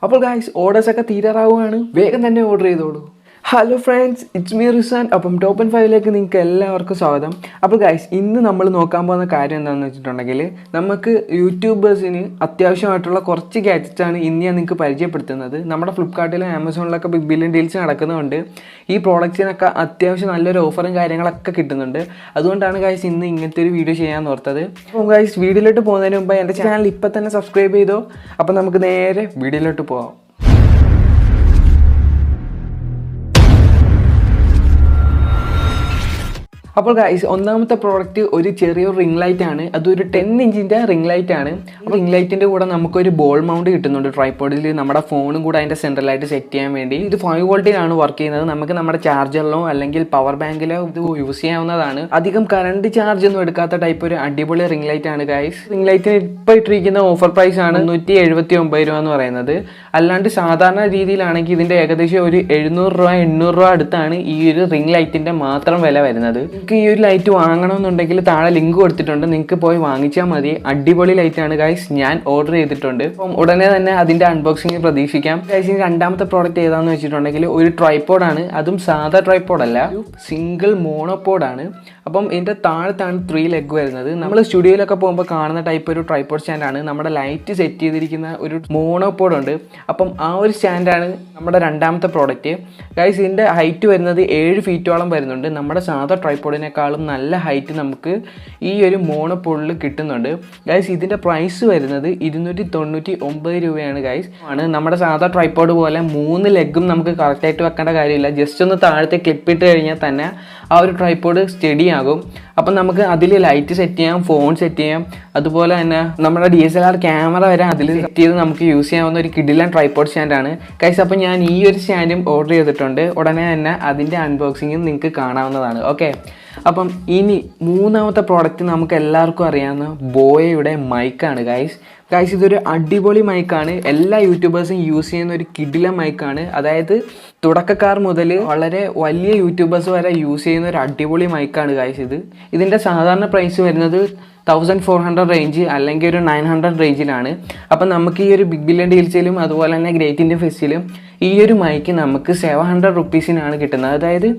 അപ്പോൾ ഗൈസ് ഓർഡേഴ്സൊക്കെ തീരാറാവുകയാണ്. വേഗം തന്നെ ഓർഡർ ചെയ്തോളൂ. Hello friends, it's me Rizan. അപ്പം ടോപ്പ് ആൻഡ് 5ലേക്ക് നിങ്ങൾക്ക് എല്ലാവർക്കും സ്വാഗതം. അപ്പോൾ ഗൈസ് ഇന്ന് നമ്മൾ നോക്കാൻ പോകുന്ന കാര്യം എന്താണെന്ന് വെച്ചിട്ടുണ്ടെങ്കിൽ നമുക്ക് യൂട്യൂബേഴ്സിന് അത്യാവശ്യമായിട്ടുള്ള കുറച്ച് ഗാഡ്ജറ്റ്സാണ് ഇന്ന് ഞാൻ നിങ്ങൾക്ക് പരിചയപ്പെടുത്തുന്നത്. നമ്മുടെ ഫ്ലിപ്കാർട്ടിലും ആമസോണിലൊക്കെ ബിഗ് ബില്യൺ ഡീൽസ് നടക്കുന്നതുകൊണ്ട് ഈ പ്രോഡക്റ്റ്സിനൊക്കെ അത്യാവശ്യം നല്ലൊരു ഓഫറും കാര്യങ്ങളൊക്കെ കിട്ടുന്നുണ്ട്. അതുകൊണ്ടാണ് ഗൈസ് ഇന്ന് ഇങ്ങനത്തെ ഒരു വീഡിയോ ചെയ്യാൻ ഓർത്തത്. അപ്പം ഗൈസ് വീഡിയോയിലോട്ട് പോകുന്നതിന് മുമ്പ് എൻ്റെ ചാനൽ ഇപ്പം തന്നെ സബ്സ്ക്രൈബ് ചെയ്തോ. അപ്പം നമുക്ക് നേരെ വീഡിയോയിലോട്ട് പോകാം. അപ്പോൾ ഗൈസ് ഒന്നാമത്തെ പ്രോഡക്റ്റ് ഒരു ചെറിയൊരു റിംഗ് ലൈറ്റ് ആണ്. അതൊരു 10 ഇഞ്ചിൻ്റെ റിംഗ് ലൈറ്റ് ആണ്. അപ്പോൾ റിംഗ് ലൈറ്റിൻ്റെ കൂടെ നമുക്കൊരു ബോൾ മൗണ്ട് കിട്ടുന്നുണ്ട് ട്രൈപോഡിൽ. നമ്മുടെ ഫോണും കൂടെ അതിൻ്റെ സെൻട്രലായിട്ട് സെറ്റ് ചെയ്യാൻ വേണ്ടി. ഇത് 5 വോൾട്ടിലാണ് വർക്ക് ചെയ്യുന്നത്. നമുക്ക് നമ്മുടെ ചാർജറിലോ അല്ലെങ്കിൽ പവർ ബാങ്കിലോ ഇത് യൂസ് ചെയ്യാവുന്നതാണ്. അധികം കറണ്ട് ചാർജ് ഒന്നും എടുക്കാത്ത ടൈപ്പ് ഒരു അടിപൊളി റിംഗ് ലൈറ്റ് ആണ് ഗൈസ്. റിംഗ് ലൈറ്റിന് ഇപ്പോൾ ഇട്ടിരിക്കുന്ന ഓഫർ പ്രൈസ് ആണ് 179 രൂപ എന്ന് പറയുന്നത്. അല്ലാണ്ട് സാധാരണ രീതിയിലാണെങ്കിൽ ഇതിൻ്റെ ഏകദേശം ഒരു 700 രൂപ 800 രൂപ അടുത്താണ് ഈ ഒരു റിംഗ് ലൈറ്റിൻ്റെ മാത്രം വില വരുന്നത്. ഈ ഒരു ലൈറ്റ് വാങ്ങണമെന്നുണ്ടെങ്കിൽ താഴെ ലിങ്ക് കൊടുത്തിട്ടുണ്ട്, നിങ്ങൾക്ക് പോയി വാങ്ങിച്ചാൽ മതി. അടിപൊളി ലൈറ്റ് ആണ് ഗൈസ്, ഞാൻ ഓർഡർ ചെയ്തിട്ടുണ്ട്. അപ്പം ഉടനെ തന്നെ അതിൻ്റെ അൺബോക്സിങ് പ്രതീക്ഷിക്കാം. ഗൈസ് രണ്ടാമത്തെ പ്രോഡക്റ്റ് ഏതാണെന്ന് വെച്ചിട്ടുണ്ടെങ്കിൽ ഒരു ട്രൈപോഡാണ്. അതും സാധാ ട്രൈപോഡല്ല, സിംഗിൾ മോണോപോഡാണ്. അപ്പം ഇതിൻ്റെ താഴത്താണ് 3 ലെഗ് വരുന്നത്. നമ്മൾ സ്റ്റുഡിയോയിലൊക്കെ പോകുമ്പോൾ കാണുന്ന ടൈപ്പ് ഒരു ട്രൈപോഡ് സ്റ്റാൻഡാണ്. നമ്മുടെ ലൈറ്റ് സെറ്റ് ചെയ്തിരിക്കുന്ന ഒരു മോണോപോഡ് ഉണ്ട്. അപ്പം ആ ഒരു സ്റ്റാൻഡാണ് നമ്മുടെ രണ്ടാമത്തെ പ്രോഡക്റ്റ്. ഗൈസ് ഇതിൻ്റെ ഹൈറ്റ് വരുന്നത് 7 ഫീറ്റോളം വരുന്നുണ്ട്. നമ്മുടെ സാധാ ട്രൈപോഡിനേക്കാളും നല്ല ഹൈറ്റ് നമുക്ക് ഈ ഒരു മോണോപോഡിൽ കിട്ടുന്നുണ്ട്. ഗൈസ് ഇതിൻ്റെ പ്രൈസ് വരുന്നത് 299 രൂപയാണ് ഗൈസ്. നമ്മുടെ സാധാ ട്രൈപോഡ് പോലെ 3 ലെഗും നമുക്ക് കറക്റ്റായിട്ട് വെക്കേണ്ട കാര്യമില്ല. ജസ്റ്റ് ഒന്ന് താഴത്തെ ക്ലിപ്പിട്ട് കഴിഞ്ഞാൽ തന്നെ ആ ഒരു ട്രൈപോഡ് സ്റ്റഡി ആകും. അപ്പം നമുക്ക് അതിൽ ലൈറ്റ് സെറ്റ് ചെയ്യാം, ഫോൺ സെറ്റ് ചെയ്യാം, അതുപോലെ തന്നെ നമ്മുടെ DSLR ക്യാമറ വരെ അതിൽ സെറ്റ് ചെയ്ത് നമുക്ക് യൂസ് ചെയ്യാവുന്ന ഒരു കിഡിലൻ ട്രൈപോഡ് സ്റ്റാൻഡാണ് ഗൈസ്. അപ്പം ഞാൻ ഈ ഒരു സ്റ്റാൻഡും ഓർഡർ ചെയ്തിട്ടുണ്ട്. ഉടനെ തന്നെ അതിൻ്റെ അൺബോക്സിങ്ങും നിങ്ങൾക്ക് കാണാവുന്നതാണ്. ഓക്കെ, അപ്പം ഇനി മൂന്നാമത്തെ പ്രോഡക്റ്റ് നമുക്ക് എല്ലാവർക്കും അറിയാവുന്ന ബോയയുടെ മൈക്കാണ് ഗൈസ്. ഇതൊരു അടിപൊളി മൈക്കാണ്. എല്ലാ യൂട്യൂബേഴ്സും യൂസ് ചെയ്യുന്ന ഒരു കിഡിലൻ മൈക്കാണ്. അതായത് തുടക്കക്കാർ മുതൽ വളരെ വലിയ യൂട്യൂബേഴ്സ് വരെ യൂസ് ചെയ്യുന്ന ഒരു അടിപൊളി മൈക്കാണ് ഗൈസ്. ഇതിൻ്റെ സാധാരണ പ്രൈസ് വരുന്നത് 1400 റേഞ്ച് അല്ലെങ്കിൽ ഒരു 900 റേഞ്ചിലാണ്. അപ്പം നമുക്ക് ഈ ഒരു ബിഗ് ബില്യൺ ഡീൽസിലും അതുപോലെ തന്നെ ഗ്രേറ്റ് ഇന്ത്യൻ ഫെസ്റ്റിലും ഈ ഒരു മൈക്ക് നമുക്ക് 700 റുപ്പീസിനാണ് കിട്ടുന്നത്. അതായത്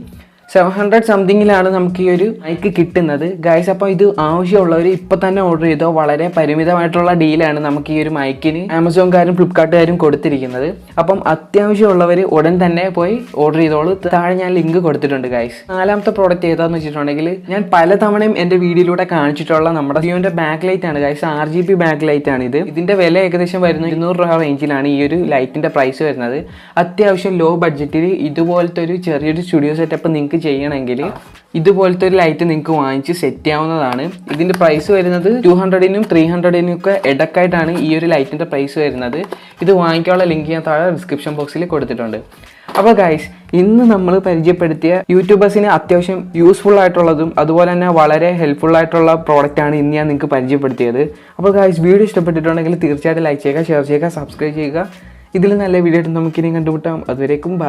700 സംതിങ്ങിലാണ് നമുക്ക് ഈ ഒരു മൈക്ക് കിട്ടുന്നത് ഗൈസ്. അപ്പോൾ ഇത് ആവശ്യമുള്ളവർ ഇപ്പം തന്നെ ഓർഡർ ചെയ്തോ. വളരെ പരിമിതമായിട്ടുള്ള ഡീലാണ് നമുക്ക് ഈ ഒരു മൈക്കിന് ആമസോൺകാരും ഫ്ലിപ്കാർട്ടുകാരും കൊടുത്തിരിക്കുന്നത്. അപ്പം അത്യാവശ്യമുള്ളവർ ഉടൻ തന്നെ പോയി ഓർഡർ ചെയ്തോളൂ. താഴെ ഞാൻ ലിങ്ക് കൊടുത്തിട്ടുണ്ട് ഗൈസ്. നാലാമത്തെ പ്രോഡക്റ്റ് ഏതാന്ന് വെച്ചിട്ടുണ്ടെങ്കിൽ ഞാൻ പലതവണയും എൻ്റെ വീഡിയോയിലൂടെ കാണിച്ചിട്ടുള്ള നമ്മുടെ ജിയോൻ്റെ ബാക്ക് ലൈറ്റ് ആണ് ഗൈസ്. RGB ബാക്ക് ലൈറ്റ് ആണ് ഇത്. ഇതിൻ്റെ വില ഏകദേശം വരുന്നത് 200 രൂപ റേഞ്ചിലാണ് ഈ ഒരു ലൈറ്റിൻ്റെ പ്രൈസ് വരുന്നത്. അത്യാവശ്യം ലോ ബഡ്ജറ്റിൽ ഇതുപോലത്തെ ഒരു ചെറിയൊരു സ്റ്റുഡിയോ സെറ്റപ്പ് നിങ്ങൾക്ക് ചെയ്യണമെങ്കിൽ ഇതുപോലത്തെ ഒരു ലൈറ്റ് നിങ്ങൾക്ക് വാങ്ങിച്ച് സെറ്റ് ചെയ്യാവുന്നതാണ്. ഇതിൻ്റെ പ്രൈസ് വരുന്നത് 200-നും 300-നും ഒക്കെ ഇടക്കായിട്ടാണ് ഈ ഒരു ലൈറ്റിൻ്റെ പ്രൈസ് വരുന്നത്. ഇത് വാങ്ങിക്കാനുള്ള ലിങ്ക് ഞാൻ താഴെ ഡിസ്ക്രിപ്ഷൻ ബോക്സിൽ കൊടുത്തിട്ടുണ്ട്. അപ്പോൾ ഗൈസ് ഇന്ന് നമ്മൾ പരിചയപ്പെടുത്തിയ യൂട്യൂബേഴ്സിന് അത്യാവശ്യം യൂസ്ഫുൾ ആയിട്ടുള്ളതും അതുപോലെ തന്നെ വളരെ ഹെൽപ്ഫുൾ ആയിട്ടുള്ള പ്രോഡക്റ്റാണ് ഇന്ന് ഞാൻ നിങ്ങൾക്ക് പരിചയപ്പെടുത്തിയത്. അപ്പോൾ ഗൈസ് വീഡിയോ ഇഷ്ടപ്പെട്ടിട്ടുണ്ടെങ്കിൽ തീർച്ചയായിട്ടും ലൈക്ക് ചെയ്യുക, ഷെയർ ചെയ്യുക, സബ്സ്ക്രൈബ് ചെയ്യുക. ഇതിൽ നല്ല വീഡിയോ ആയിട്ട് നമുക്കിനി കണ്ടുമുട്ടാം. അതുവരേക്കും ബൈ.